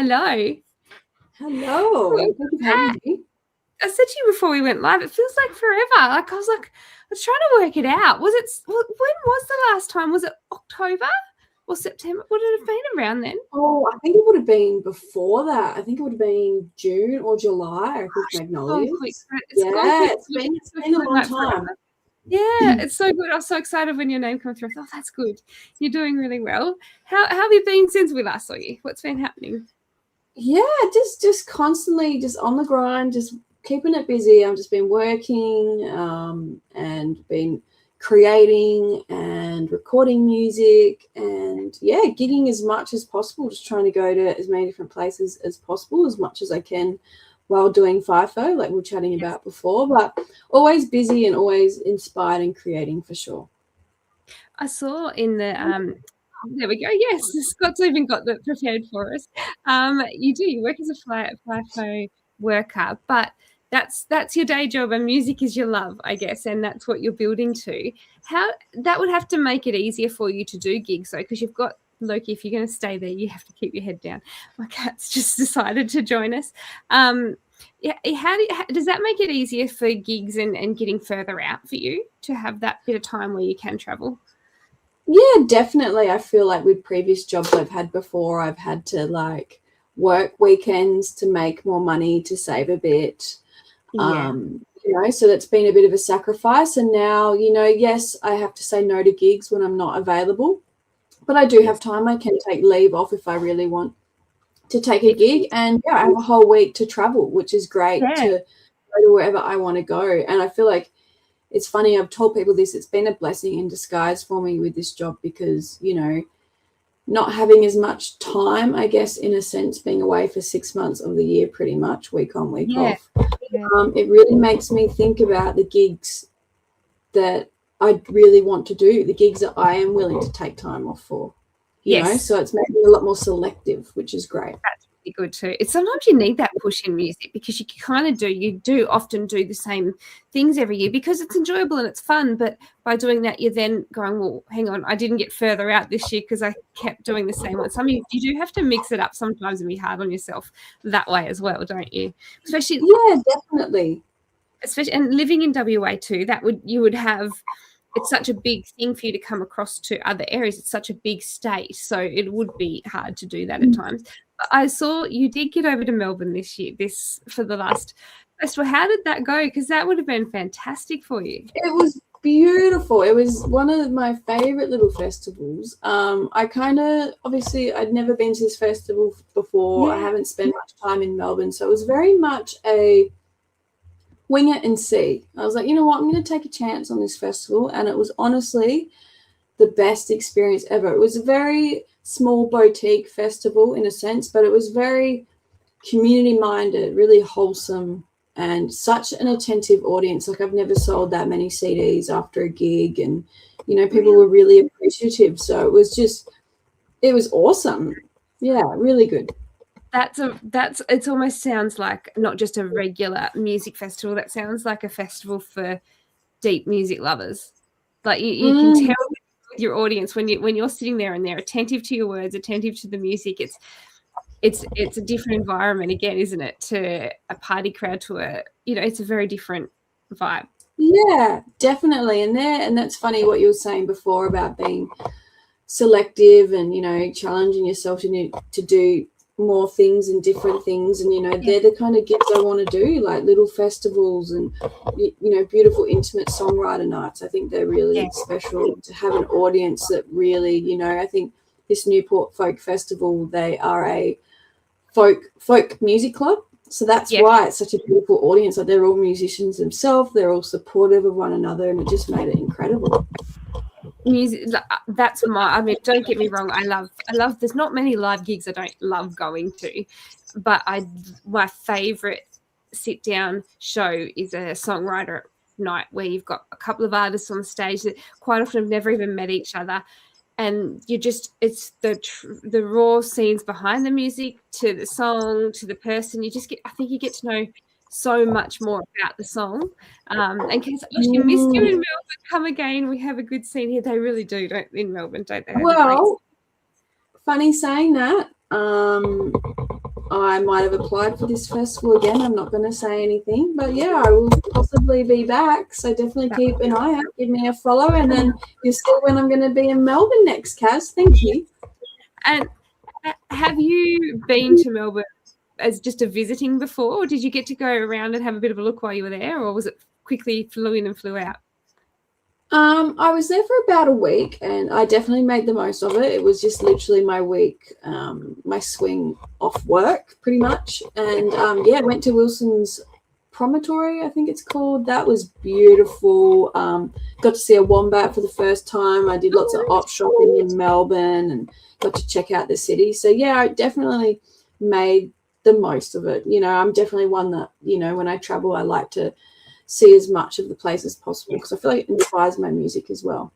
Hello. Hello. Thank you for having me. I said to you before we went live, it feels like forever. Like I was trying to work it out. When was the last time? Was it October or September? Would it have been around then? Oh, I think it would have been before that. I think it would have been June or July. I think Magnolias. It's been a long time. Yeah, it's so good. I was so excited when your name came through. I thought, that's good. You're doing really well. How have you been since we last saw you? What's been happening? Yeah, just constantly just on the grind, just keeping it busy. I've just been working and been creating and recording music and gigging as much as possible, just trying to go to as many different places as possible, as much as I can while doing FIFO, like we were chatting about before, but always busy and always inspired and creating for sure. I saw in the there we go. Yes, Scott's even got that prepared for us. You work as a FIFO worker, but that's your day job and music is your love, I guess, and that's what you're building to. How that would have to make it easier for you to do gigs though, because you've got Loki, if you're going to stay there, you have to keep your head down. My cat's just decided to join us. Does that make it easier for gigs and getting further out for you to have that bit of time where you can travel? Yeah, definitely. I feel like with previous jobs I've had before, I've had to like work weekends to make more money to save a bit. So that's been a bit of a sacrifice. And now, yes, I have to say no to gigs when I'm not available, but I do have time. I can take leave off if I really want to take a gig. And I have a whole week to travel, which is great to go to wherever I want to go. And I feel like it's funny, I've told people this, it's been a blessing in disguise for me with this job because, not having as much time, I guess, in a sense, being away for 6 months of the year, pretty much week on, week off. It really makes me think about the gigs that I really want to do, the gigs that I am willing to take time off for, you know, so it's made me a lot more selective, which is great. That's really good too. It's sometimes you need that push in music because you do often do the same things every year because it's enjoyable and it's fun, but by doing that you're then going, well, hang on, I didn't get further out this year because I kept doing the same one. You do have to mix it up sometimes and be hard on yourself that way as well, don't you? Especially definitely. Especially and living in WA too, it's such a big thing for you to come across to other areas. It's such a big state, so it would be hard to do that at times. But I saw you did get over to Melbourne this for the last festival. How did that go? Because that would have been fantastic for you. It was beautiful. It was one of my favorite little festivals. Obviously I'd never been to this festival before. I haven't spent much time in Melbourne, so it was very much a wing it and see. I was like, you know what, I'm going to take a chance on this festival, and it was honestly the best experience ever. It was a very small boutique festival in a sense, but it was very community-minded, really wholesome, and such an attentive audience. Like I've never sold that many CDs after a gig, and, people were really appreciative. So it was awesome. Yeah, really good. It almost sounds like not just a regular music festival. That sounds like a festival for deep music lovers. Like you can tell with your audience when you're sitting there and they're attentive to your words, attentive to the music. It's a different environment again, isn't it? To a party crowd, it's a very different vibe. Yeah, definitely. And that's funny what you were saying before about being selective and, challenging yourself to do more things and different things, and they're the kind of gigs I want to do, like little festivals and beautiful intimate songwriter nights. I think they're really special to have an audience that really, I think this Newport Folk Festival, they are a folk music club, so that's why it's such a beautiful audience. Like they're all musicians themselves, they're all supportive of one another, and it just made it incredible. Music, don't get me wrong, I love there's not many live gigs I don't love going to, but my favorite sit down show is a songwriter night where you've got a couple of artists on the stage that quite often have never even met each other, and it's the raw scenes behind the music to the song to the person. I think you get to know so much more about the song. And Kate, we missed you in Melbourne. Come again. We have a good scene here. They really do, in Melbourne, don't they? Well, funny saying that. I might have applied for this festival again. I'm not going to say anything, but yeah, I will possibly be back. So definitely keep an eye out. Give me a follow, and then you'll see when I'm going to be in Melbourne next, Kaz. Thank you. And have you been to Melbourne as just a visiting before, or did you get to go around and have a bit of a look while you were there, or was it quickly flew in and flew out? I was there for about a week, and I definitely made the most of it. It was just literally my week, my swing off work, pretty much. And yeah, went to Wilson's Promontory, I think it's called. That was beautiful. Got to see a wombat for the first time. I did lots of op shopping in Melbourne and got to check out the city. So yeah, I definitely made the most of it. You know, I'm definitely one that, you know, when I travel, I like to see as much of the place as possible because I feel like it inspires my music as well.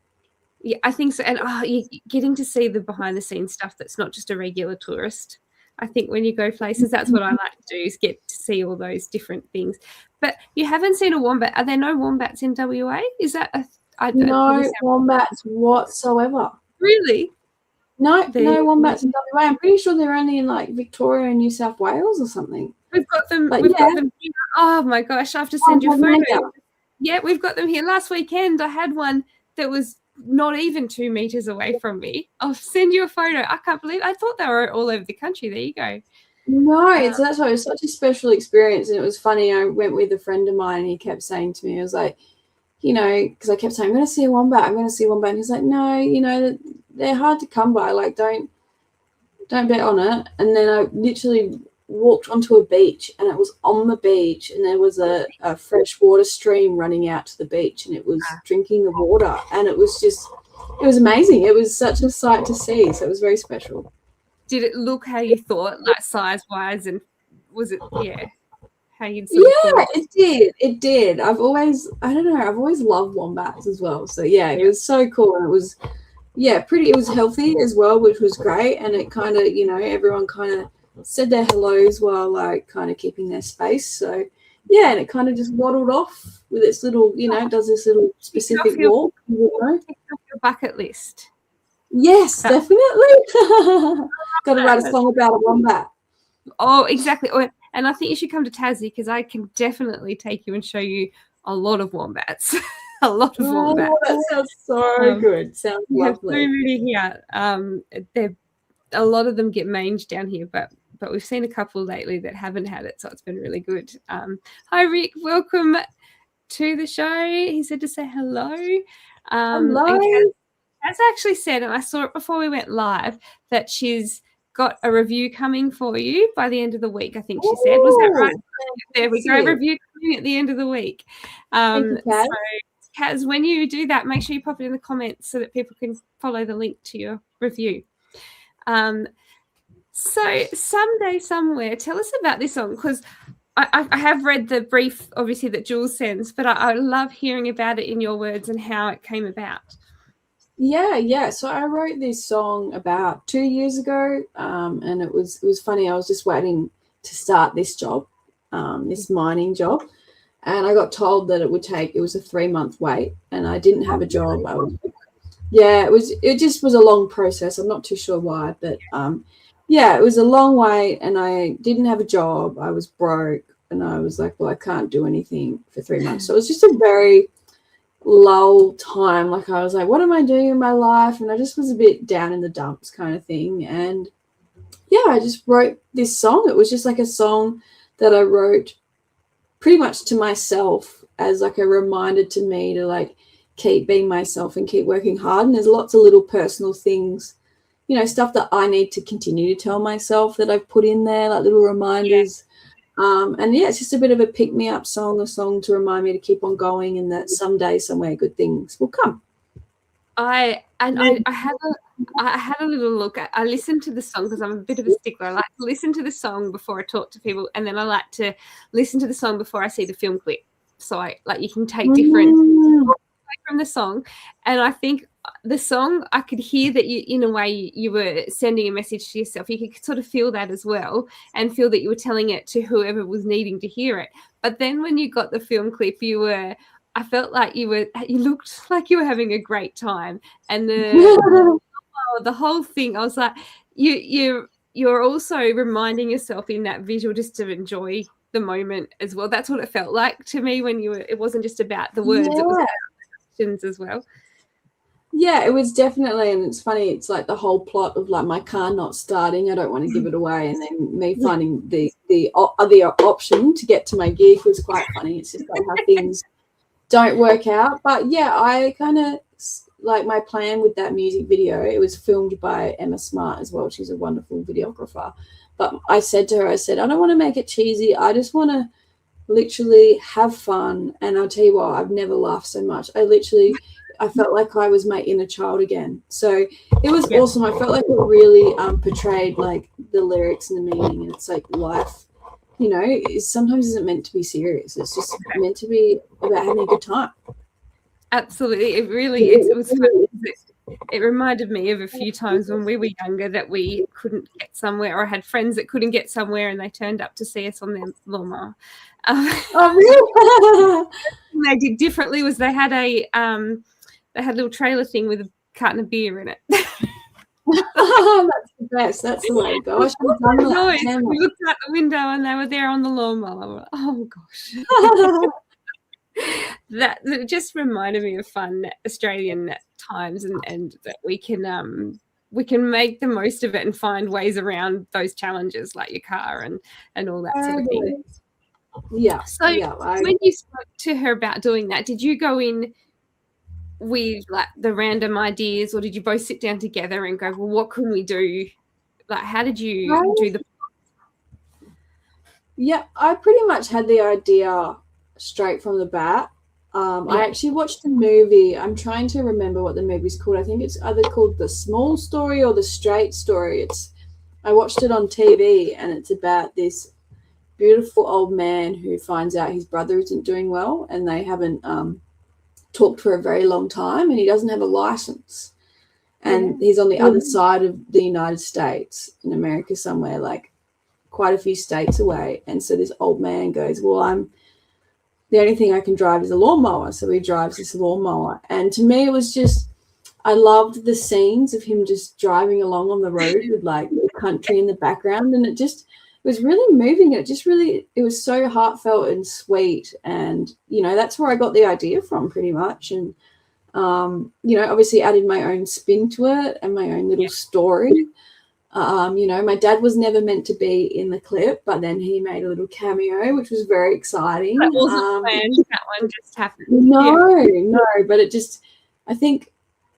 Yeah, I think so. And you're getting to see the behind the scenes stuff that's not just a regular tourist. I think when you go places, that's what I like to do, is get to see all those different things. But you haven't seen a wombat. Are there no wombats in WA? Is that no wombats whatsoever? Really? No wombats in WA. I'm pretty sure they're only in like Victoria and New South Wales or something. We've got them. We've got them here. Oh my gosh! I have to send you a photo. Yeah, we've got them here. Last weekend, I had one that was not even 2 meters away from me. I'll send you a photo. I can't believe. I thought they were all over the country. There you go. No, that's why it was such a special experience, and it was funny. I went with a friend of mine, and he kept saying to me, "I was like, you know," because I kept saying, "I'm going to see a wombat. I'm going to see a wombat." And he's like, "No, you know, they're hard to come by. Like, don't bet on it." And then I literally walked onto a beach, and it was on the beach, and there was a fresh water stream running out to the beach, and it was drinking the water, and it was amazing. It was such a sight to see, so it was very special. Did it look how you thought, like size wise, and was it how you'd thought? It did. I've always loved wombats as well, so yeah, it was so cool, and it was pretty. It was healthy as well, which was great, and it kind of, you know, everyone kind of said their hellos while like kind of keeping their space. So yeah, and it kind of just waddled off with its little, you know, does this little specific walk. You know? Your bucket list. Yes, definitely. Got to write a song about a wombat. Oh, exactly. And I think you should come to Tassie because I can definitely take you and show you a lot of wombats. A lot of wombats. That sounds so good. Sounds lovely. So many here. A lot of them get mange down here, but we've seen a couple lately that haven't had it, so it's been really good. Hi, Rick. Welcome to the show. He said to say hello. Hello. Kaz actually said, and I saw it before we went live, that she's got a review coming for you by the end of the week, I think she said. Was that right? There we go. Review coming at the end of the week. Thank you, Kaz. So, Kaz, when you do that, make sure you pop it in the comments so that people can follow the link to your review. So Someday Somewhere, tell us about this song, because I have read the brief, obviously, that Jules sends, but I love hearing about it in your words and how it came about. Yeah. So I wrote this song about 2 years ago, and it was funny. I was just waiting to start this job, this mining job, and I got told that it was a 3-month wait, and I didn't have a job. It just was a long process. I'm not too sure why, but it was a long wait, and I didn't have a job. I was broke, and I was like, well, I can't do anything for 3 months. So it was just a very lull time. Like, I was like, what am I doing in my life? And I just was a bit down in the dumps kind of thing. And I just wrote this song. It was just like a song that I wrote pretty much to myself as like a reminder to me to like keep being myself and keep working hard. And there's lots of little personal things, you know, stuff that I need to continue to tell myself that I've put in there, like little reminders. It's just a bit of a pick-me-up song, a song to remind me to keep on going, and that someday, somewhere, good things will come. I had a little look. I listened to the song because I'm a bit of a stickler. I like to listen to the song before I talk to people, and then I like to listen to the song before I see the film clip. So you can take different from the song, and I think the song, I could hear that you, in a way, you were sending a message to yourself. You could sort of feel that as well, and feel that you were telling it to whoever was needing to hear it. But then when you got the film clip, I felt like you looked like you were having a great time, and the whole thing, I was like, you you're also reminding yourself in that visual just to enjoy the moment as well. That's what it felt like to me when it wasn't just about the words, it was about the actions as well. Yeah, it was definitely, and it's funny, it's like the whole plot of like my car not starting, I don't want to give it away, and then me finding the option to get to my gig was quite funny. It's just like how things don't work out. But yeah, I kind of like my plan with that music video. It was filmed by Emma Smart as well. She's a wonderful videographer. But I said to her, I said, I don't want to make it cheesy. I just want to literally have fun. And I'll tell you what, I've never laughed so much. I felt like I was my inner child again. So it was awesome. I felt like it really portrayed like the lyrics and the meaning. And it's like life, you know, sometimes isn't meant to be serious. It's just meant to be about having a good time. Absolutely. It was fun. It reminded me of a few times when we were younger that we couldn't get somewhere, or had friends that couldn't get somewhere, and they turned up to see us on their lawnmower. Oh, really? What they did differently was they had a little trailer thing with a carton of beer in it. That's the best. That's the way to go. I should have done that. We looked out the window and they were there on the lawnmower. Oh gosh. That just reminded me of fun Australian times, and that we can make the most of it and find ways around those challenges, like your car and all that sort of thing. Yeah. So when you spoke to her about doing that, did you go in with like the random ideas, or did you both sit down together and go, well, what can we do? Like, how did you do the? Yeah, I pretty much had the idea straight from the bat. I actually watched a movie. I'm trying to remember what the movie's called. I think it's either called The Small Story or The Straight Story. I watched it on TV, and it's about this beautiful old man who finds out his brother isn't doing well, and they haven't talked for a very long time, and he doesn't have a license. And he's on the other side of the United States, in America somewhere, like quite a few states away. And so this old man goes, well, the only thing I can drive is a lawnmower. So he drives this lawnmower. And to me, it was just, I loved the scenes of him just driving along on the road with like the country in the background. And it was really moving. It was so heartfelt and sweet. And, you know, that's where I got the idea from pretty much. And, you know, obviously added my own spin to it and my own little story. You know, my dad was never meant to be in the clip, but then he made a little cameo, which was very exciting. That wasn't planned. That one just happened. No, but I think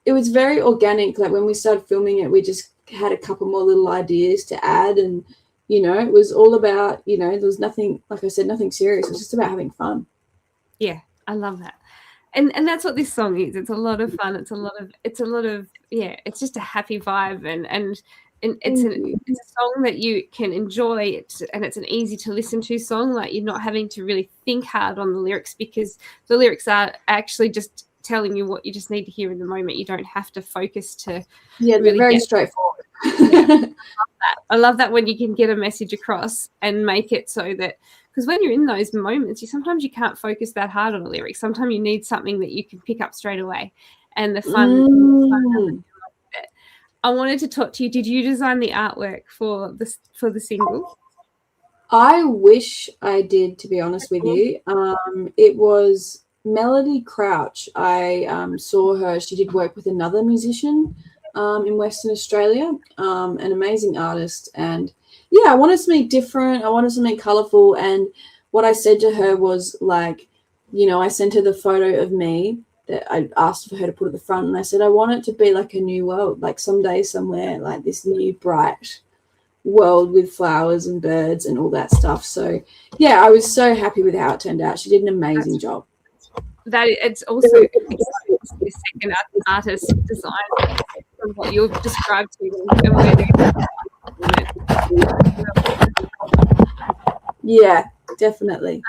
it was very organic. Like when we started filming it, we just had a couple more little ideas to add, and, you know, it was all about, you know, there was nothing, like I said, nothing serious. It was just about having fun. Yeah, I love that. And that's what this song is. It's a lot of fun. It's a lot of it's just a happy vibe, and it's a song that you can enjoy, and it's an easy to listen to song. Like, you're not having to really think hard on the lyrics, because the lyrics are actually just telling you what you just need to hear in the moment. You don't have to focus to they're very straightforward. I love that when you can get a message across and make it so that, because when you're in those moments, sometimes you can't focus that hard on a lyric. Sometimes you need something that you can pick up straight away, and the fun. I wanted to talk to you. Did you design the artwork for the single? I wish I did, to be honest with you. It was Melody Crouch. I saw her. She did work with another musician in Western Australia, an amazing artist. And yeah, I wanted something different. I wanted something colourful. And what I said to her was, like, you know, I sent her the photo of me that I asked for her to put at the front, and I said, I want it to be like a new world, like someday somewhere, like this new bright world with flowers and birds and all that stuff. So yeah, I was so happy with how it turned out. She did an amazing job. That it's also the second artist design from what you've described to me, and where yeah, definitely.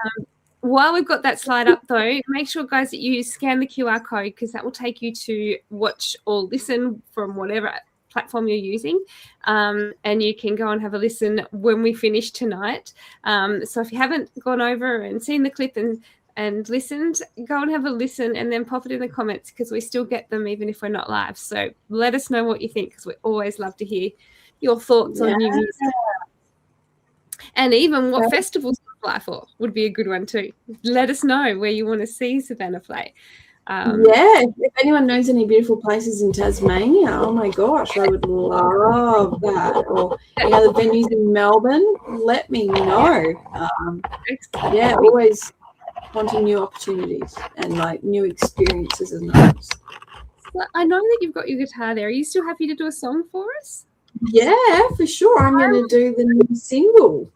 While we've got that slide up, though, make sure, guys, that you scan the QR code, because that will take you to watch or listen from whatever platform you're using, and you can go and have a listen when we finish tonight. So if you haven't gone over and seen the clip and listened, go and have a listen, and then pop it in the comments, because we still get them even if we're not live. So let us know what you think, because we always love to hear your thoughts on new music. And even what festivals to apply for would be a good one too. Let us know where you want to see Savanah play. If anyone knows any beautiful places in Tasmania, oh my gosh, I would love that. Or any other venues in Melbourne, let me know. Always wanting new opportunities and like new experiences and those. Well, I know that you've got your guitar there. Are you still happy to do a song for us? Yeah, for sure. I'm going to do the new single.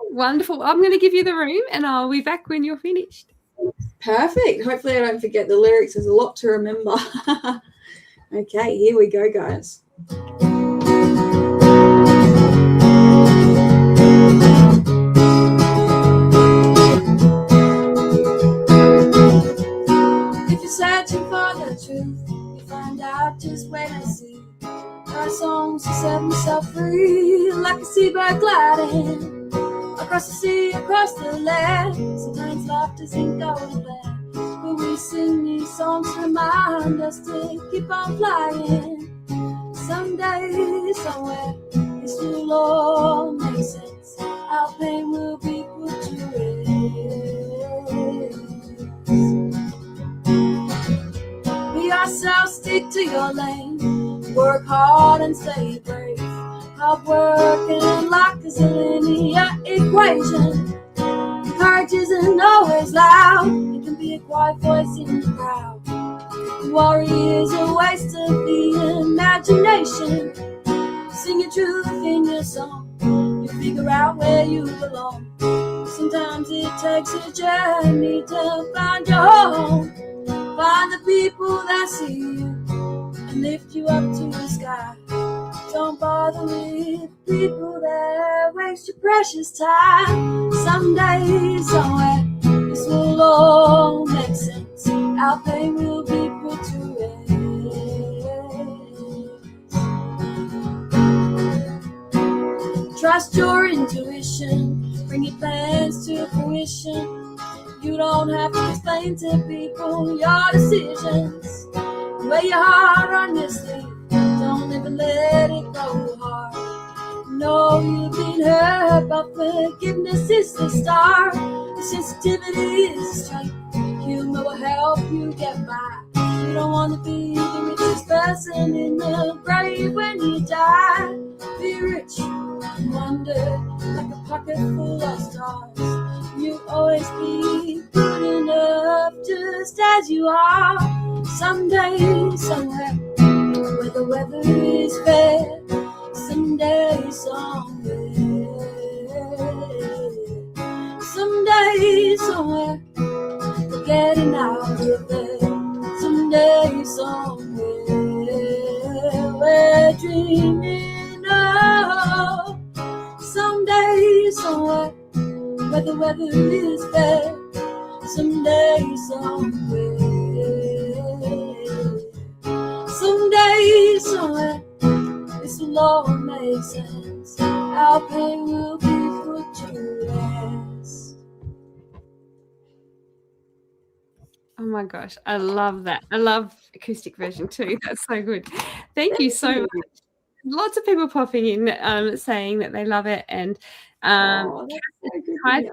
Wonderful. I'm going to give you the room and I'll be back when you're finished. Perfect. Hopefully I don't forget the lyrics. There's a lot to remember. Okay, here we go, guys. If you're searching for the truth, you find out, just wait and see. Our songs to set myself free, like a seabird gliding across the sea, across the land. Sometimes life doesn't go to plan, but we sing these songs to remind us to keep on flying. Someday, somewhere, this will all make sense. Our pain will be put to rest. Be yourself, stick to your lane, work hard and stay brave. Hard work and luck is a linear equation. Courage isn't always loud, it can be a quiet voice in the crowd. Worry is a waste of the imagination. Sing your truth in your song, you figure out where you belong. Sometimes it takes a journey to find your home. Find the people that see you and lift you up to the sky. Don't bother with people that waste your precious time. Someday, somewhere, this will all make sense. Our pain will be put to rest. Trust your intuition, bring your plans to fruition. You don't have to explain to people your decisions. Wear your heart on your sleeve, don't ever let it go hard. Know you've been hurt, but forgiveness is the start. Sensitivity is the strength, humor will help you get by. You don't want to be the richest person in the grave when you die. Be rich and wonder, like a pocket full of stars. You'll always be good enough just as you are. Someday, somewhere, where the weather is fair. Someday, somewhere. Someday, somewhere, we're getting out of there. Someday, somewhere, we're dreaming of. Someday, somewhere, where the weather is fair. Someday, somewhere. Someday, somewhere, this will all make sense. Our pain will be put to rest. Oh my gosh, I love that. I love acoustic version too. That's so good. Thank you so much. Lots of people popping in saying that they love it. And in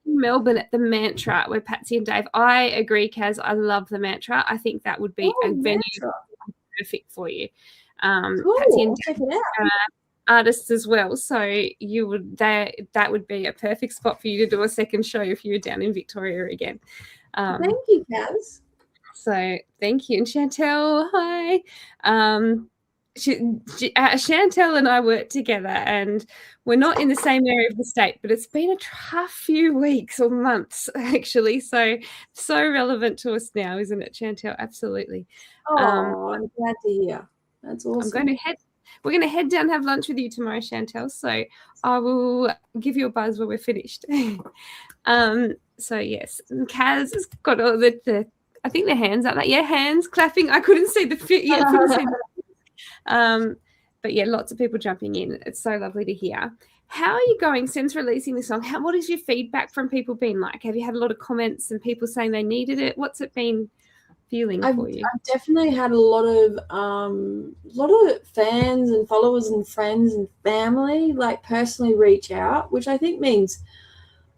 Melbourne at the Mantra with Patsy and Dave. I agree, Kaz. I love the Mantra. I think that would be a venue perfect for you. Patsy and Dave artists as well, so you would that would be a perfect spot for you to do a second show if you were down in Victoria again. Thank you, Kaz. So thank you. And Chantel, hi. Chantel and I work together, and we're not in the same area of the state, but it's been a tough few weeks or months actually. So relevant to us now, isn't it, Chantel? Absolutely. I'm glad to hear. That's awesome. We're going to head down and have lunch with you tomorrow, Chantel. So I will give you a buzz when we're finished. So yes, Kaz has got all the I think the hands up. Yeah, hands clapping. I couldn't see the fit. Yeah, but yeah, lots of people jumping in. It's so lovely to hear. How are you going since releasing the song? What has your feedback from people been like? Have you had a lot of comments and people saying they needed it? What's it been feeling for you? I've definitely had a lot of fans and followers and friends and family like personally reach out, which I think means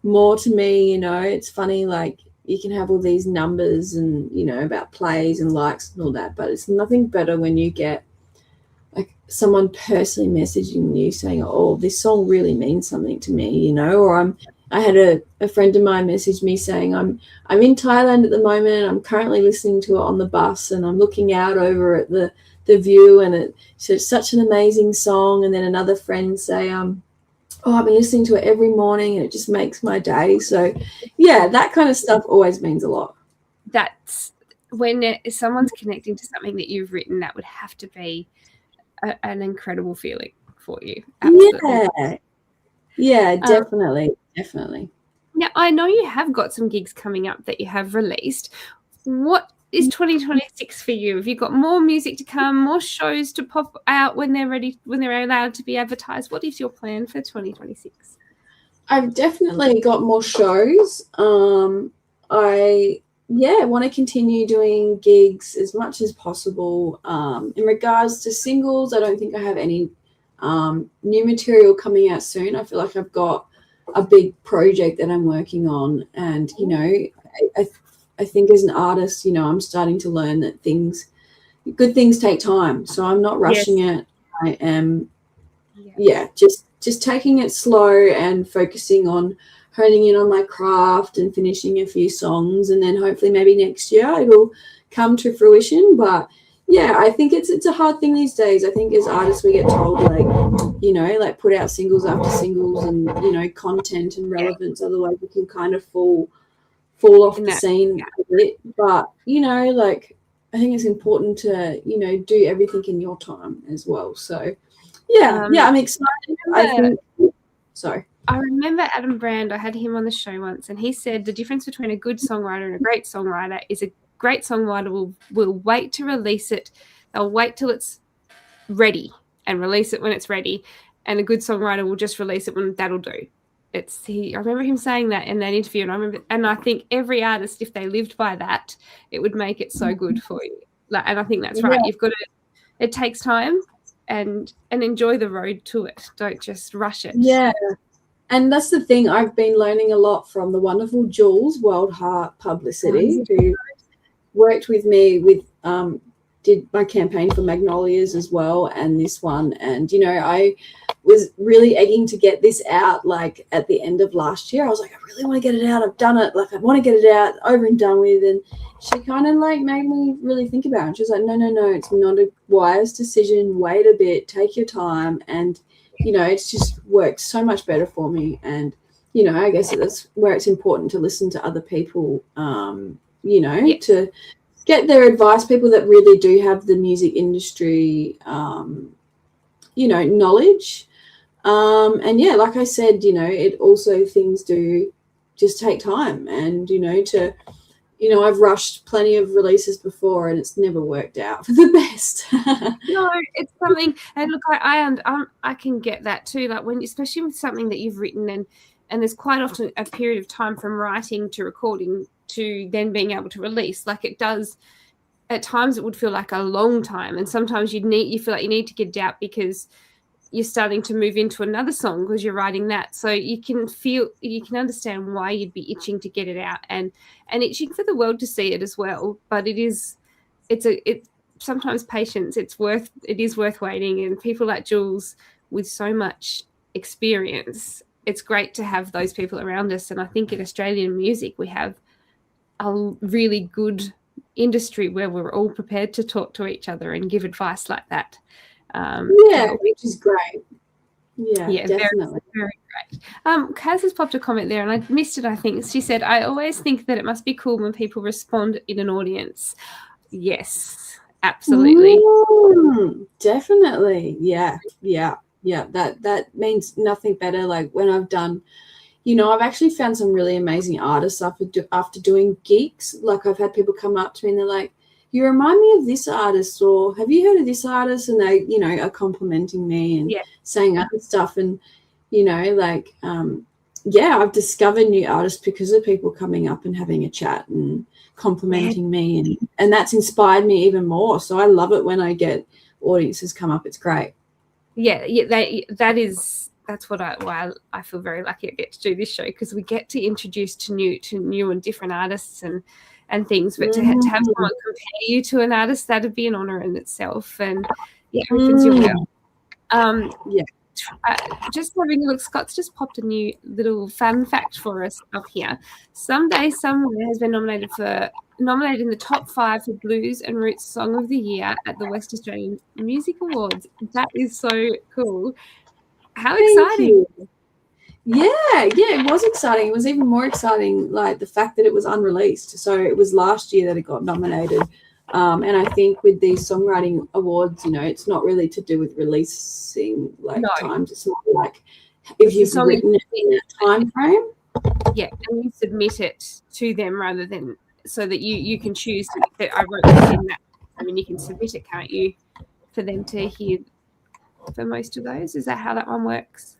more to me. It's funny, like you can have all these numbers and about plays and likes and all that, but it's nothing better when you get like someone personally messaging you saying, oh, this song really means something to me, or I had a friend of mine message me saying, I'm in Thailand at the moment. I'm currently listening to it on the bus and I'm looking out over at the view, and it's such an amazing song. And then another friend say, oh, I've been listening to it every morning and it just makes my day. So yeah, that kind of stuff always means a lot. That's when someone's connecting to something that you've written, that would have to be an incredible feeling for you. Absolutely. Yeah, definitely. Now, I know you have got some gigs coming up that you have released. What is 2026 for you? Have you got more music to come, more shows to pop out when they're ready, when they're allowed to be advertised? What is your plan for 2026? I've definitely got more shows. I want to continue doing gigs as much as possible. In regards to singles, I don't think I have any new material coming out soon. I feel like I've got a big project that I'm working on, and I think as an artist, I'm starting to learn that good things take time. So I'm not rushing it. I am, just taking it slow and focusing on honing in on my craft and finishing a few songs, and then hopefully maybe next year it'll come to fruition. But yeah, I think it's a hard thing these days. I think as artists we get told like put out singles after singles and content and relevance, otherwise we can kind of fall off the scene a bit. But like I think it's important to do everything in your time as well. So yeah, I'm excited. I remember Adam Brand, I had him on the show once, and he said the difference between a good songwriter and a great songwriter is a great songwriter will wait to release it. They'll wait till it's ready and release it when it's ready. And a good songwriter will just release it when that'll do. I remember him saying that in that interview, and I think every artist, if they lived by that, it would make it so good for you. And I think that's right. You've got to. It takes time, and enjoy the road to it. Don't just rush it. Yeah. And that's the thing I've been learning a lot from the wonderful Jules, World Heart Publicity, who worked with me did my campaign for Magnolias as well, and this one. And, I was really egging to get this out, like, at the end of last year. I was like, I really want to get it out. I've done it. Like, I want to get it out, over and done with. And she kind of, like, made me really think about it. And she was like, no, it's not a wise decision. Wait a bit. Take your time. And, it's just worked so much better for me. And, I guess that's where it's important to listen to other people, to get their advice, people that really do have the music industry, knowledge. And yeah, like I said, it also, things do just take time, and, I've rushed plenty of releases before and it's never worked out for the best. No, it's something, and look, I can get that too. Like especially with something that you've written, and there's quite often a period of time from writing to recording to then being able to release. Like it does, at times it would feel like a long time, and sometimes you feel like you need to get it out because you're starting to move into another song because you're writing that. So you can understand why you'd be itching to get it out, and itching for the world to see it as well. But it's sometimes patience. It is worth waiting, and people like Jules with so much experience, it's great to have those people around us. And I think in Australian music we have a really good industry where we're all prepared to talk to each other and give advice like that. Which is great. Yeah, definitely. Very, very great. Kaz has popped a comment there and I missed it, I think. She said, I always think that it must be cool when people respond in an audience. Yes, absolutely. Definitely. Yeah. That means nothing better. Like when I've done, I've actually found some really amazing artists after doing gigs. Like I've had people come up to me and they're like, you remind me of this artist, or have you heard of this artist? And they, are complimenting me and saying other stuff. And, I've discovered new artists because of people coming up and having a chat and complimenting me, and that's inspired me even more. So I love it when I get audiences come up. It's great. That's why I feel very lucky I get to do this show, because we get to introduce to new and different artists and things. But to have someone compare you to an artist, that'd be an honor in itself, and it opens your world. Just having a look, Scott's just popped a new little fun fact for us up here. Someday Somewhere has been nominated in the top 5 for Blues and Roots Song of the Year at the West Australian Music Awards. That is so cool. How exciting. It was exciting. It was even more exciting, like the fact that it was unreleased. So it was last year that it got nominated. And I think with these songwriting awards, it's not really to do with releasing times. It's not like if you've written it in that time frame. Yeah, and you submit it to them rather than so that you can choose that I wrote this in that. I mean, you can submit it, can't you, for them to hear for most of those? Is that how that one works?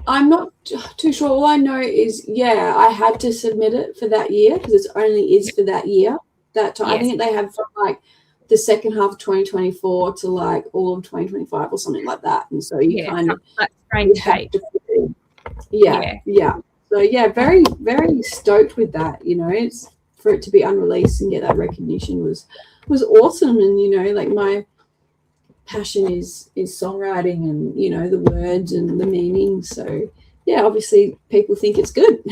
I'm not too sure. All I know is, I had to submit it for that year because it only is for that year. That time, yes. I think they have from like the second half of 2024 to like all of 2025 or something like that. And so you kind of have to, So very, very stoked with that. It's for it to be unreleased and get that recognition was awesome. And like my passion is songwriting and the words and the meaning, so obviously people think it's good.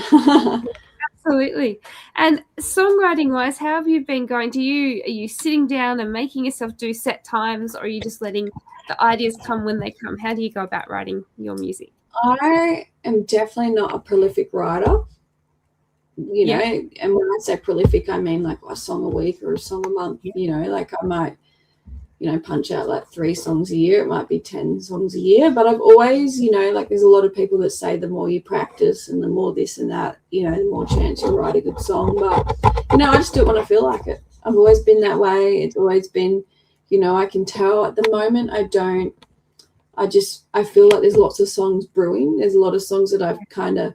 Absolutely. And songwriting wise, how have you been going? Are you sitting down and making yourself do set times, or are you just letting the ideas come when they come? How do you go about writing your music? I am definitely not a prolific writer, and when I say prolific, I mean like a song a week or a song a month. Like I might punch out like 3 songs a year. It might be 10 songs a year, but I've always, like there's a lot of people that say the more you practice and the more this and that, the more chance you'll write a good song. But, I just do it when I feel like it. I've always been that way. It's always been, I can tell at the moment I feel like there's lots of songs brewing. There's a lot of songs that I've kind of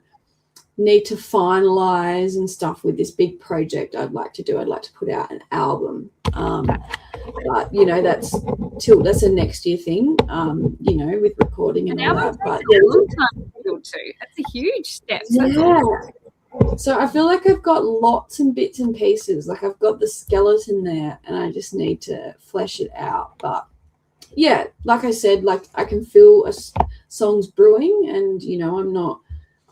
need to finalize and stuff with this big project I'd like to do. I'd like to put out an album. But that's a next year thing, with recording and all that. But that's a huge step. So I feel like I've got lots and bits and pieces. Like I've got the skeleton there and I just need to flesh it out. But like I said, like I can feel songs brewing, and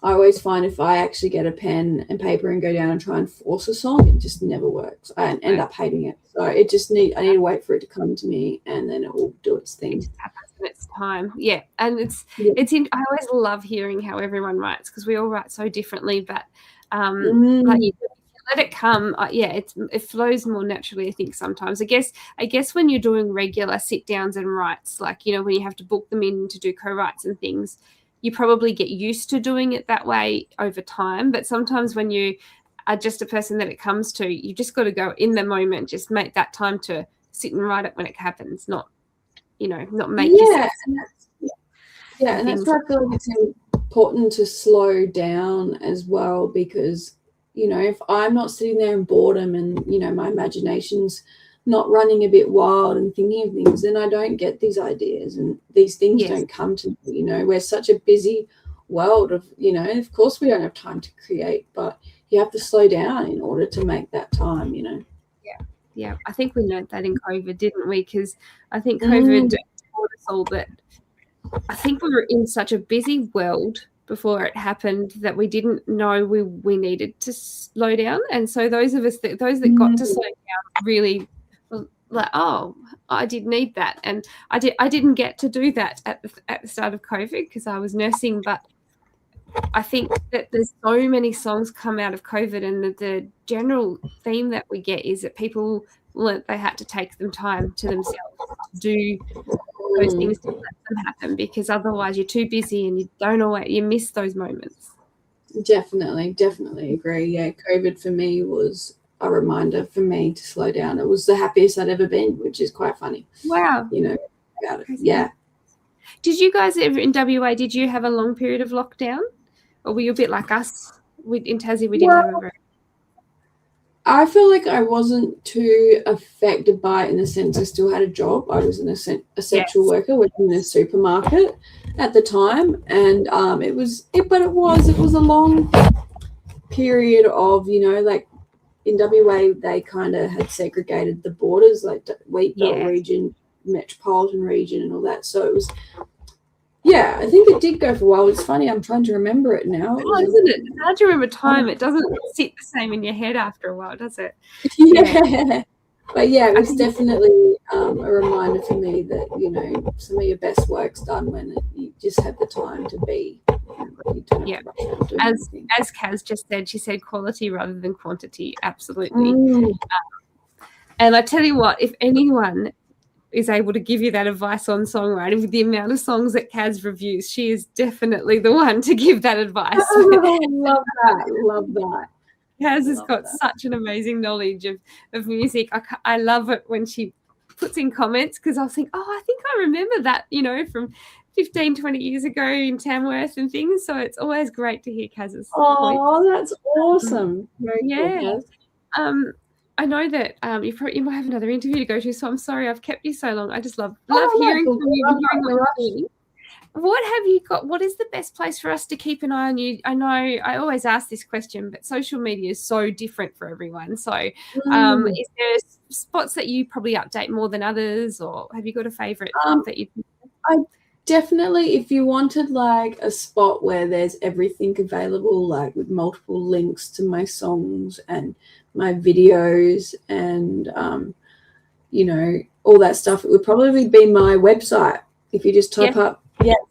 I always find if I actually get a pen and paper and go down and try and force a song, it just never works. I end up hating it. So I need to wait for it to come to me, and then it will do its thing. It just happens in its time. Yeah. And I always love hearing how everyone writes, because we all write so differently, but like you let it come. It flows more naturally, I think, sometimes. I guess when you're doing regular sit downs and writes, like, when you have to book them in to do co-writes and things, you probably get used to doing it that way over time. But sometimes when you are just a person that it comes to, you just got to go in the moment, just make that time to sit and write it when it happens, not make yourself. And that's why I feel like it's important to slow down as well, because, if I'm not sitting there in boredom and, my imagination's not running a bit wild and thinking of things, then I don't get these ideas and these things don't come to me. We're such a busy world of, of course we don't have time to create, but you have to slow down in order to make that time, Yeah. I think we learned that in COVID, didn't we? Because I think COVID taught us all that I think we were in such a busy world before it happened that we didn't know we needed to slow down. And so those that got to slow down really like, oh, I did need that. And I didn't get to do that at the start of COVID because I was nursing. But I think that there's so many songs come out of COVID, and the general theme that we get is that people learnt they had to take them time to themselves to do those things to let them happen, because otherwise you're too busy and you miss those moments. Definitely agree. Yeah, COVID for me was a reminder for me to slow down. It was the happiest I'd ever been, which is quite funny. Wow. About it. Yeah. Did you guys ever in WA, did you have a long period of lockdown? Or were you a bit like us? In Tassie, we didn't have a very... I feel like I wasn't too affected by it in the sense I still had a job. I was an essential worker working in a supermarket at the time, and it was a long period of, you know, like in WA they kind of had segregated the borders, like wheat belt region, metropolitan region, and all that. So it was. Yeah, I think it did go for a while. It's funny, I'm trying to remember it now. Oh, isn't it? It's hard to remember time. It doesn't sit the same in your head after a while, does it? Yeah. But yeah, it was definitely a reminder for me that, you know, some of your best work's done when you just have the time to be. Yeah. As Kaz just said, she said quality rather than quantity. Absolutely. And I tell you what, if anyone is able to give you that advice on songwriting with the amount of songs that Kaz reviews, she is definitely the one to give that advice. Love that. Kaz has got such an amazing knowledge of music. I love it when she puts in comments, because I'll think, I think I remember that, you know, from 15, 20 years ago in Tamworth and things. So it's always great to hear Kaz's points. That's awesome. Very cool, Kaz. I know that you might have another interview to go to, so I'm sorry I've kept you so long. I just love hearing from you. What have you got? What is the best place for us to keep an eye on you? I know I always ask this question, but social media is so different for everyone. So is there spots that you probably update more than others, or have you got a favourite that you... I definitely, if you wanted like a spot where there's everything available, like with multiple links to my songs and my videos and you know, all that stuff, it would probably be my website. If you just type up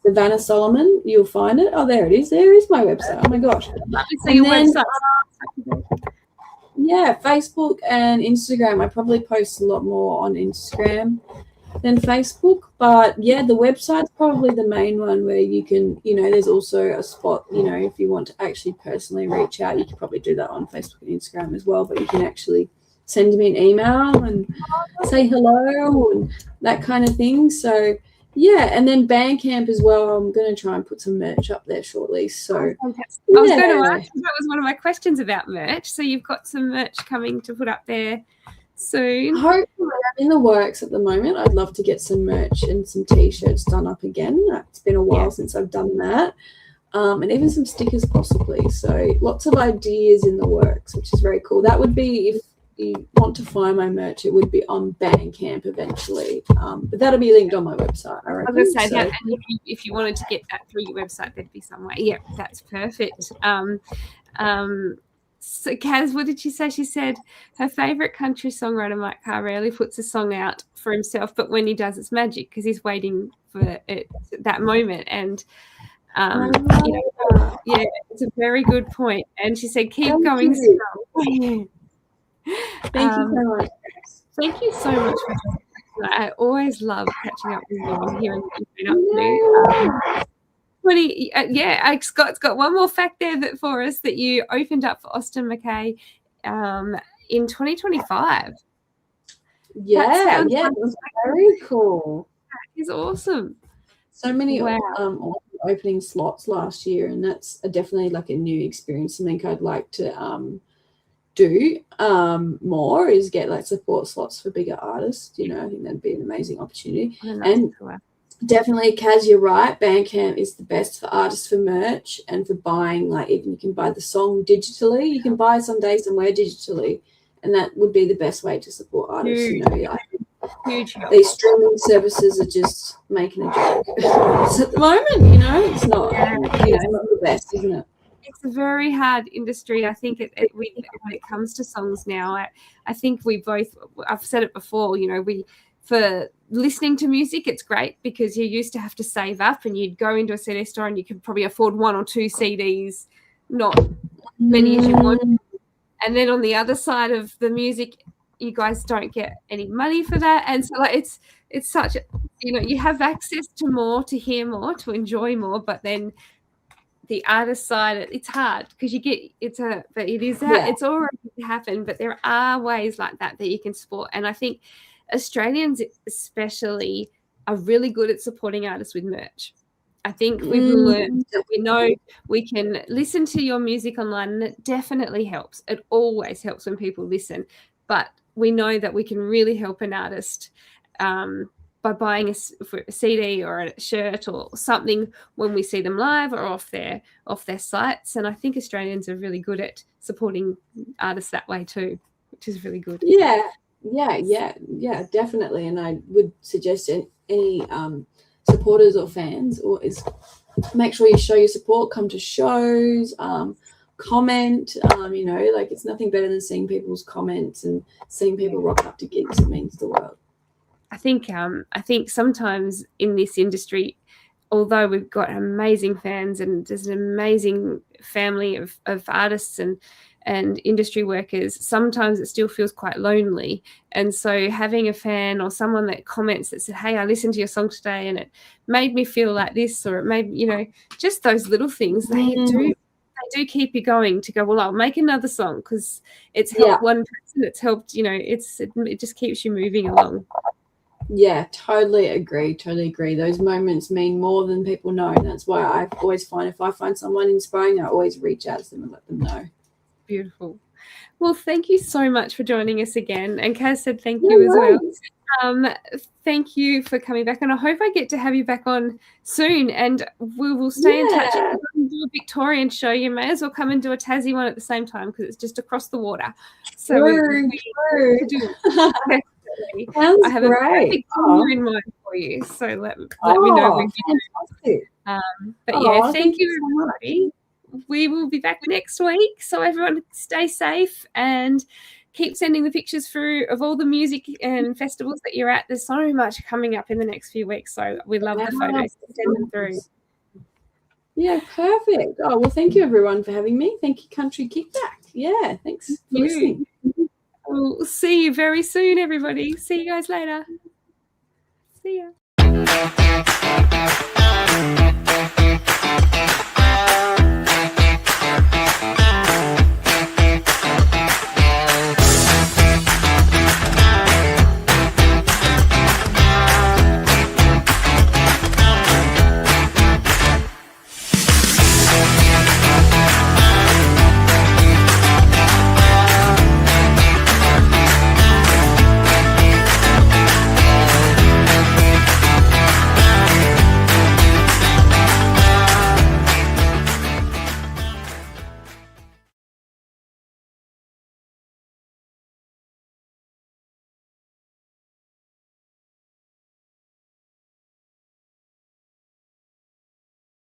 Savanah Solomon, you'll find it. Oh, there it is. There is my website. Oh my gosh. So your website. Facebook and Instagram. I probably post a lot more on Instagram than Facebook, but the website's probably the main one where you can, you know, there's also a spot, you know, if you want to actually personally reach out, you can probably do that on Facebook and Instagram as well, but you can actually send me an email and say hello and that kind of thing. So and then Bandcamp as well. I'm going to try and put some merch up there shortly. So I was going to ask, that was one of my questions about merch. So you've got some merch coming to put up there soon. Hopefully, I'm in the works at the moment. I'd love to get some merch and some t-shirts done up again. It's been a while since I've done that. And even some stickers possibly. So lots of ideas in the works, which is very cool. That would be, if you want to find my merch, it would be on Bandcamp eventually. But that'll be linked on my website, I reckon. I was going to say that, and if you wanted to get that through your website, there'd be some way. Yeah, that's perfect. So Kaz, what did she say? She said her favourite country songwriter, Mike Carr, rarely puts a song out for himself, but when he does, it's magic because he's waiting for it, that moment. And it's a very good point. And she said, keep going strong. Thank you so much. Thank you so much. I always love catching up with you and hearing what you've been up to. Scott's got one more fact there for us, that you opened up for Austin McKay in 2025. It was very cool. That is awesome. So many opening slots last year, and that's definitely like a new experience. Something I'd like to do more is get like support slots for bigger artists. You know, I think that'd be an amazing opportunity. And definitely, Kaz, you're right. Bandcamp is the best for artists for merch and for buying. Like, even you can buy the song digitally. You can buy some days somewhere digitally, and that would be the best way to support artists. You know, huge. These streaming services are just making a joke at the moment. You know, it's not. Not the best, isn't it? It's a very hard industry. I think when it comes to songs now, I think we both, I've said it before, you know, for listening to music, it's great because you used to have to save up and you'd go into a CD store and you could probably afford 1 or 2 CDs, not many as you want. And then on the other side of the music, you guys don't get any money for that. And so it's such, you know, you have access to more, to hear more, to enjoy more, but then the artist side, it's hard because it's already happened, but there are ways like that you can support. And I think Australians especially are really good at supporting artists with merch. I think we've learned that we know we can listen to your music online, and it definitely helps. It always helps when people listen. But we know that we can really help an artist by buying a CD or a shirt or something when we see them live or off their sites. And I think Australians are really good at supporting artists that way too, which is really good. Yeah, definitely. And I would suggest any supporters or fans is make sure you show your support, come to shows, comment, like it's nothing better than seeing people's comments and seeing people rock up to gigs. It means the world. I think sometimes in this industry, although we've got amazing fans and there's an amazing family of artists and industry workers, sometimes it still feels quite lonely. And so having a fan or someone that comments that said, hey, I listened to your song today and it made me feel like this, or it made, just those little things, they do keep you going to go, well, I'll make another song because it's helped one person, it's helped, it just keeps you moving along. Yeah, totally agree. Those moments mean more than people know. And that's why I always find if I find someone inspiring, I always reach out to them and let them know. Beautiful. Well, thank you so much for joining us again. And Kaz said thank you as well. Thank you for coming back. And I hope I get to have you back on soon. And we will stay in touch. If you want to do a Victorian show, you may as well come and do a Tassie one at the same time because it's just across the water. So true. I have great. A Victoria in mind for you. So let me know when you do. But thank you, everybody. We will be back next week. So everyone stay safe and keep sending the pictures through of all the music and festivals that you're at. There's so much coming up in the next few weeks. So we love the photos. Send them through. Yeah, perfect. Oh, well, thank you everyone for having me. Thank you, Country Kickback. Yeah, thanks for listening. We'll see you very soon, everybody. See you guys later. See ya.